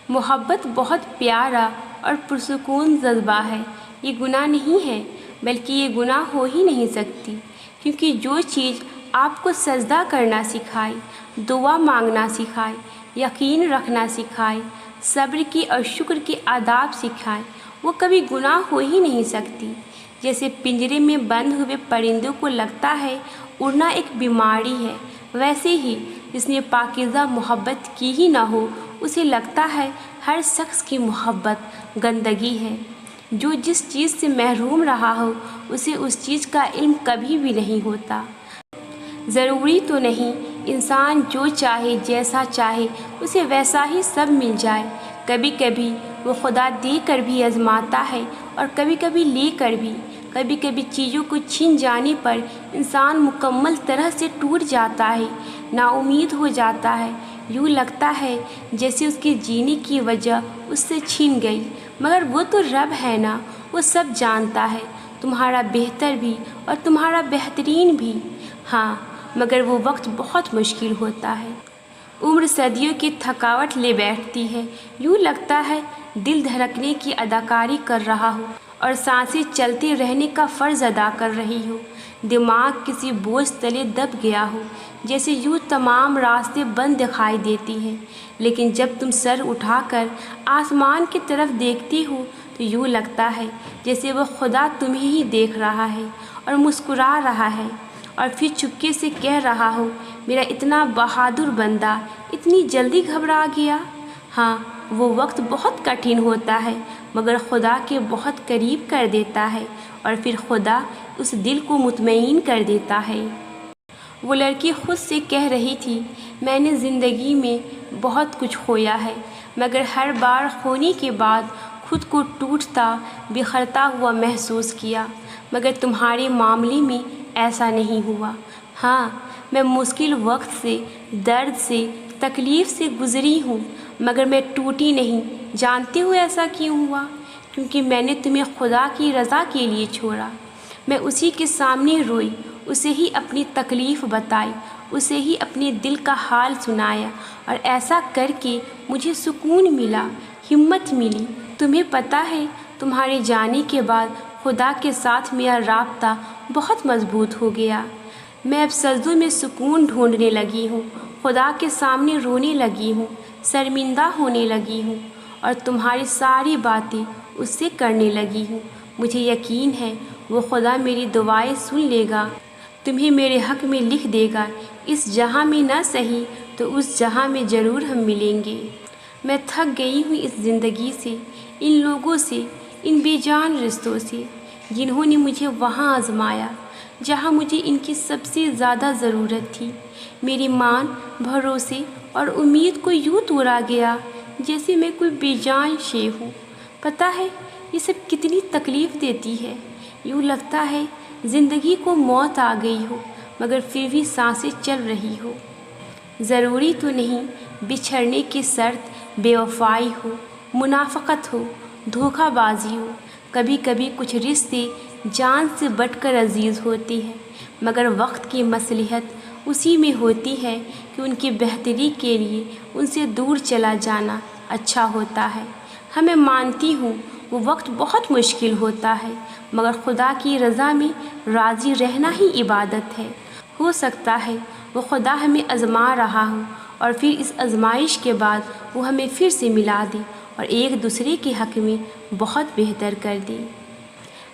محبت بہت پیارا اور پرسکون جذبہ ہے۔ یہ گناہ نہیں ہے، بلکہ یہ گناہ ہو ہی نہیں سکتی، کیونکہ جو چیز آپ کو سجدہ کرنا سکھائے، دعا مانگنا سکھائے، یقین رکھنا سکھائے، صبر کی اور شکر کے آداب سکھائے، وہ کبھی گناہ ہو ہی نہیں سکتی۔ جیسے پنجرے میں بند ہوئے پرندوں کو لگتا ہے اڑنا ایک بیماری ہے، ویسے ہی جس نے پاکیزہ محبت کی ہی نہ ہو اسے لگتا ہے ہر شخص کی محبت گندگی ہے۔ جو جس چیز سے محروم رہا ہو اسے اس چیز کا علم کبھی بھی نہیں ہوتا۔ ضروری تو نہیں انسان جو چاہے جیسا چاہے اسے ویسا ہی سب مل جائے، کبھی کبھی وہ خدا دے کر بھی آزماتا ہے اور کبھی کبھی لے کر بھی۔ کبھی کبھی چیزوں کو چھین جانے پر انسان مکمل طرح سے ٹوٹ جاتا ہے، نا امید ہو جاتا ہے، یوں لگتا ہے جیسے اس کے جینے کی وجہ اس سے چھین گئی، مگر وہ تو رب ہے نا، وہ سب جانتا ہے، تمہارا بہتر بھی اور تمہارا بہترین بھی۔ ہاں، مگر وہ وقت بہت مشکل ہوتا ہے۔ عمر صدیوں کی تھکاوٹ لے بیٹھتی ہے، یوں لگتا ہے دل دھڑکنے کی اداکاری کر رہا ہو اور سانسیں چلتے رہنے کا فرض ادا کر رہی ہو، دماغ کسی بوجھ تلے دب گیا ہو، جیسے یوں تمام راستے بند دکھائی دیتی ہیں۔ لیکن جب تم سر اٹھا کر آسمان کی طرف دیکھتی ہو تو یوں لگتا ہے جیسے وہ خدا تمہیں ہی دیکھ رہا ہے اور مسکرا رہا ہے، اور پھر چپکے سے کہہ رہا ہو، میرا اتنا بہادر بندہ اتنی جلدی گھبرا گیا۔ ہاں، وہ وقت بہت کٹھن ہوتا ہے، مگر خدا کے بہت قریب کر دیتا ہے، اور پھر خدا اس دل کو مطمئن کر دیتا ہے۔ وہ لڑکی خود سے کہہ رہی تھی، میں نے زندگی میں بہت کچھ کھویا ہے، مگر ہر بار کھونے کے بعد خود کو ٹوٹتا بکھرتا ہوا محسوس کیا، مگر تمہارے معاملے میں ایسا نہیں ہوا۔ ہاں، میں مشکل وقت سے، درد سے، تکلیف سے گزری ہوں، مگر میں ٹوٹی نہیں۔ جانتے ہو ایسا کیوں ہوا؟ کیونکہ میں نے تمہیں خدا کی رضا کے لیے چھوڑا۔ میں اسی کے سامنے روئی، اسے ہی اپنی تکلیف بتائی، اسے ہی اپنے دل کا حال سنایا، اور ایسا کر کے مجھے سکون ملا، ہمت ملی۔ تمہیں پتہ ہے، تمہارے جانے کے بعد خدا کے ساتھ میرا رابطہ بہت مضبوط ہو گیا۔ میں اب سجدوں میں سکون ڈھونڈنے لگی ہوں، خدا کے سامنے رونے لگی ہوں، شرمندہ ہونے لگی ہوں، اور تمہاری ساری باتیں اس سے کرنے لگی ہوں۔ مجھے یقین ہے وہ خدا میری دعائیں سن لے گا، تمہیں میرے حق میں لکھ دے گا، اس جہاں میں نہ صحیح تو اس جہاں میں ضرور ہم ملیں گے۔ میں تھک گئی ہوں اس زندگی سے، ان لوگوں سے، ان بے جان رشتوں سے، جنہوں نے مجھے وہاں آزمایا جہاں مجھے ان کی سب سے زیادہ ضرورت تھی۔ میری مان، بھروسے اور امید کو یوں توڑا گیا جیسے میں کوئی بے جان شے ہوں۔ پتہ ہے یہ سب کتنی تکلیف دیتی ہے، یوں لگتا ہے زندگی کو موت آ گئی ہو، مگر پھر بھی سانسیں چل رہی ہو۔ ضروری تو نہیں بچھڑنے کی شرط بے وفائی ہو، منافقت ہو، دھوکہ بازی ہو۔ کبھی کبھی کچھ رشتے جان سے بڑھ کر عزیز ہوتی ہیں، مگر وقت کی مصلحت اسی میں ہوتی ہے کہ ان کی بہتری کے لیے ان سے دور چلا جانا اچھا ہوتا ہے۔ میں مانتی ہوں وہ وقت بہت مشکل ہوتا ہے، مگر خدا کی رضا میں راضی رہنا ہی عبادت ہے۔ ہو سکتا ہے وہ خدا ہمیں آزما رہا ہو، اور پھر اس آزمائش کے بعد وہ ہمیں پھر سے ملا دے اور ایک دوسرے کے حق میں بہت بہتر کر دے۔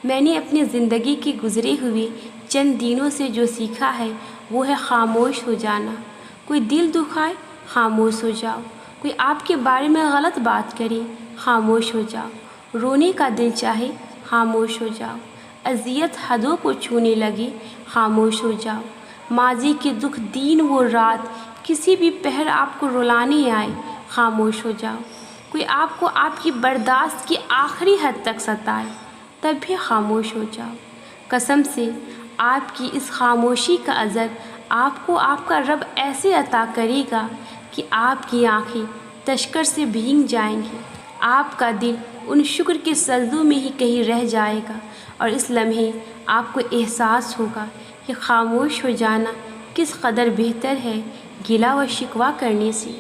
میں نے اپنی زندگی کے گزرے ہوئے چند دنوں سے جو سیکھا ہے وہ ہے خاموش ہو جانا۔ کوئی دل دکھائے، خاموش ہو جاؤ۔ کوئی آپ کے بارے میں غلط بات کرے، خاموش ہو جاؤ۔ رونے کا دل چاہے، خاموش ہو جاؤ۔ اذیت حدوں کو چھونے لگے، خاموش ہو جاؤ۔ ماضی کے دکھ دن و رات کسی بھی پہر آپ کو رلانے آئے، خاموش ہو جاؤ۔ کوئی آپ کو آپ کی برداشت کی آخری حد تک ستائے، تب بھی خاموش ہو جاؤ۔ قسم سے آپ کی اس خاموشی کا اجر آپ کو آپ کا رب ایسے عطا کرے گا کہ آپ کی آنکھیں تشکر سے بھیگ جائیں گی، آپ کا دل ان شکر کے سجدوں میں ہی کہیں رہ جائے گا، اور اس لمحے آپ کو احساس ہوگا کہ خاموش ہو جانا کس قدر بہتر ہے گلہ و شکوہ کرنے سے۔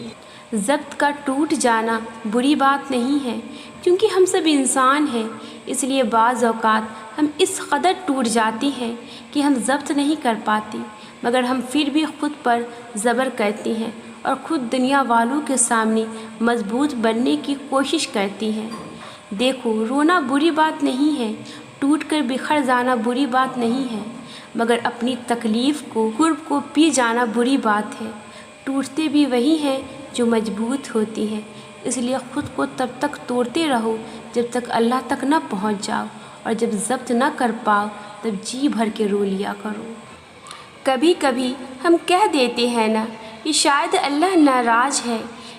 ضبط کا ٹوٹ جانا بری بات نہیں ہے، کیونکہ ہم سب انسان ہیں، اس لیے بعض اوقات ہم اس قدر ٹوٹ جاتے ہیں کہ ہم ضبط نہیں کر پاتے، مگر ہم پھر بھی خود پر صبر کرتے ہیں اور خود دنیا والوں کے سامنے مضبوط بننے کی کوشش کرتے ہیں۔ دیکھو، رونا بری بات نہیں ہے، ٹوٹ کر بکھر جانا بری بات نہیں ہے، مگر اپنی تکلیف کو، قرب کو پی جانا بری بات ہے۔ ٹوٹتے بھی وہی ہیں جو مضبوط ہوتی ہیں، اس لیے خود کو تب تک توڑتے رہو جب تک اللہ تک نہ پہنچ جاؤ، اور جب ضبط نہ کر پاؤ تب جی بھر کے رو لیا کرو۔ کبھی کبھی ہم کہہ دیتے ہیں نا کہ شاید اللہ ناراض ہے،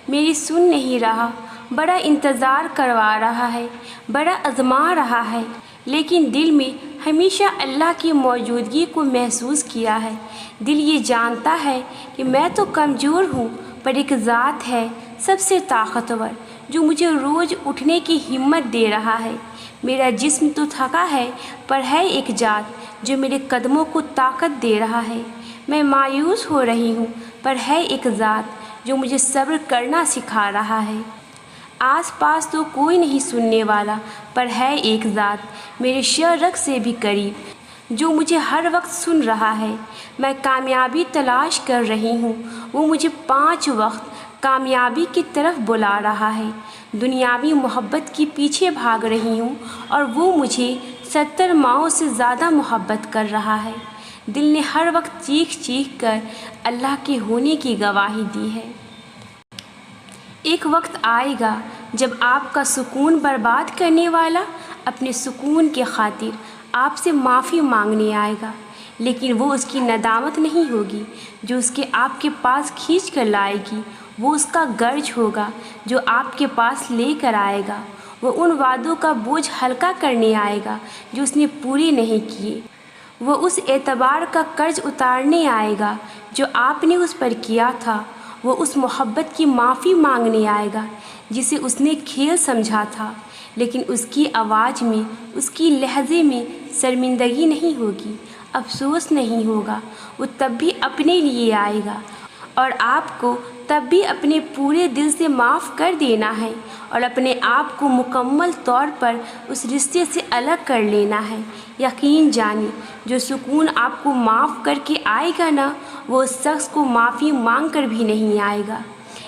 میری سن نہیں رہا، بڑا انتظار کروا رہا ہے، بڑا آزما رہا ہے، لیکن دل میں ہمیشہ اللہ کی موجودگی کو محسوس کیا ہے۔ دل یہ جانتا ہے کہ میں تو کمزور ہوں، پر ایک ذات ہے سب سے طاقتور جو مجھے روز اٹھنے کی ہمت دے رہا ہے۔ میرا جسم تو تھکا ہے، پر ہے ایک ذات جو میرے قدموں کو طاقت دے رہا ہے۔ میں مایوس ہو رہی ہوں، پر ہے ایک ذات جو مجھے صبر کرنا سکھا رہا ہے۔ آس پاس تو کوئی نہیں سننے والا، پر ہے ایک ذات میرے شرک سے بھی قریب جو مجھے ہر وقت سن رہا ہے۔ میں کامیابی تلاش کر رہی ہوں، وہ مجھے 5 وقت کامیابی کی طرف بلا رہا ہے۔ دنیاوی محبت کے پیچھے بھاگ رہی ہوں، اور وہ مجھے 70 ماؤں سے زیادہ محبت کر رہا ہے۔ دل نے ہر وقت چیخ چیخ کر اللہ کے ہونے کی گواہی دی ہے۔ ایک وقت آئے گا جب آپ کا سکون برباد کرنے والا اپنے سکون کی خاطر آپ سے معافی مانگنے آئے گا، لیکن وہ اس کی ندامت نہیں ہوگی جو اس کے آپ کے پاس کھینچ کر لائے گی، وہ اس کا گرج ہوگا جو آپ کے پاس لے کر آئے گا۔ وہ ان وعدوں کا بوجھ ہلکا کرنے آئے گا جو اس نے پورے نہیں کیے، وہ اس اعتبار کا قرض اتارنے آئے گا جو آپ نے اس پر کیا تھا، وہ اس محبت کی معافی مانگنے آئے گا جسے اس نے کھیل سمجھا تھا، لیکن اس کی آواز میں، اس کی لہجے میں شرمندگی نہیں ہوگی، افسوس نہیں ہوگا۔ وہ تب بھی اپنے لیے آئے گا، اور آپ کو تب بھی اپنے پورے دل سے معاف کر دینا ہے اور اپنے آپ کو مکمل طور پر اس رشتے سے الگ کر لینا ہے۔ یقین جانیں، جو سکون آپ کو معاف کر کے آئے گا نا، وہ اس شخص کو معافی مانگ کر بھی نہیں آئے گا۔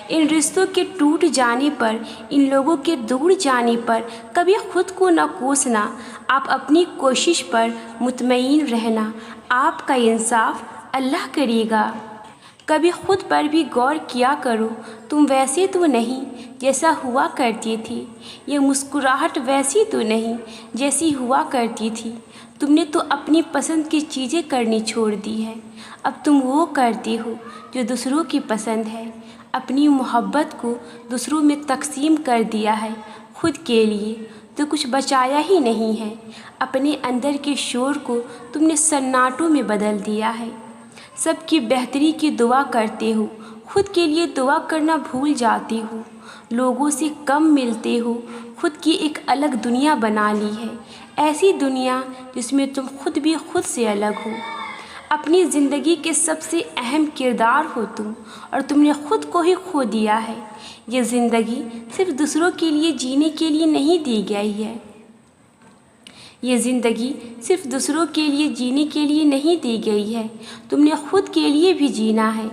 ان رشتوں کے ٹوٹ جانے پر، ان لوگوں کے دور جانے پر کبھی خود کو نہ کوسنا، آپ اپنی کوشش پر مطمئن رہنا، آپ کا انصاف اللہ کرے گا۔ کبھی خود پر بھی غور کیا کرو، تم ویسے تو نہیں جیسا ہوا کرتی تھی، یہ مسکراہٹ ویسی تو نہیں جیسی ہوا کرتی تھی، تم نے تو اپنی پسند کی چیزیں کرنی چھوڑ دی ہے، اب تم وہ کرتے ہو جو دوسروں کی پسند ہے، اپنی محبت کو دوسروں میں تقسیم کر دیا ہے، خود کے لیے تو کچھ بچایا ہی نہیں ہے، اپنے اندر کے شور کو تم نے سناٹوں میں بدل دیا ہے۔ سب کی بہتری کی دعا کرتے ہو، خود کے لیے دعا کرنا بھول جاتے ہو، لوگوں سے کم ملتے ہو، خود کی ایک الگ دنیا بنا لی ہے، ایسی دنیا جس میں تم خود بھی خود سے الگ ہو، اپنی زندگی کے سب سے اہم کردار ہو تم، اور تم نے خود کو ہی کھو دیا ہے۔ یہ زندگی صرف دوسروں کے لیے جینے کے لیے نہیں دی گئی ہے، یہ زندگی صرف دوسروں کے لیے جینے کے لیے نہیں دی گئی ہے، تم نے خود کے لیے بھی جینا ہے۔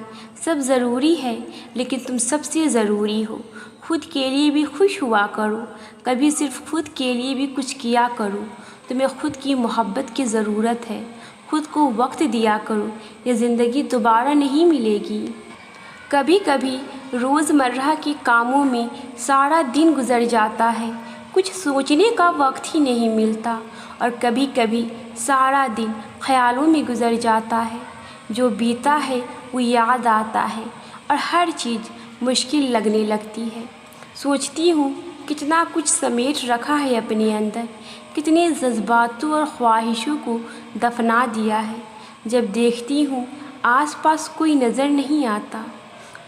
سب ضروری ہے، لیکن تم سب سے ضروری ہو۔ خود کے لیے بھی خوش ہوا کرو، کبھی صرف خود کے لیے بھی کچھ کیا کرو۔ تمہیں خود کی محبت کی ضرورت ہے، خود کو وقت دیا کرو، یہ زندگی دوبارہ نہیں ملے گی۔ کبھی کبھی روزمرہ کے کاموں میں سارا دن گزر جاتا ہے، کچھ سوچنے کا وقت ہی نہیں ملتا، اور کبھی کبھی سارا دن خیالوں میں گزر جاتا ہے، جو بیتا ہے وہ یاد آتا ہے، اور ہر چیز مشکل لگنے لگتی ہے۔ سوچتی ہوں کتنا کچھ سمیٹ رکھا ہے اپنے اندر، کتنے جذباتوں اور خواہشوں کو دفنا دیا ہے، جب دیکھتی ہوں آس پاس کوئی نظر نہیں آتا۔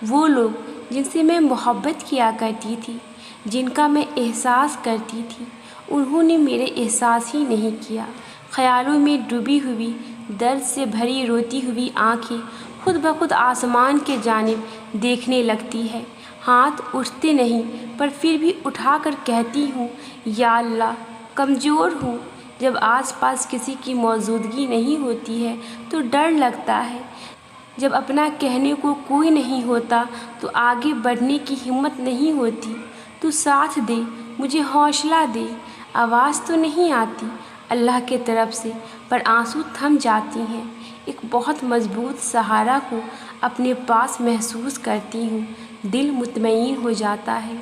وہ لوگ جن سے میں محبت کیا کرتی تھی، جن کا میں احساس کرتی تھی، انہوں نے میرے احساس ہی نہیں کیا۔ خیالوں میں ڈوبی ہوئی، درد سے بھری روتی ہوئی آنکھیں خود بخود آسمان کی جانب دیکھنے لگتی ہے، ہاتھ اٹھتے نہیں پر پھر بھی اٹھا کر کہتی ہوں یا اللہ کمزور ہوں۔ جب آس پاس کسی کی موجودگی نہیں ہوتی ہے تو ڈر لگتا ہے، جب اپنا کہنے کو کوئی نہیں ہوتا تو آگے بڑھنے کی ہمت نہیں ہوتی۔ تو ساتھ دے، مجھے حوصلہ دے۔ آواز تو نہیں آتی اللہ کی طرف سے پر آنسو تھم جاتی ہیں۔ ایک بہت مضبوط سہارا کو اپنے پاس محسوس کرتی ہوں، دل مطمئن ہو جاتا ہے۔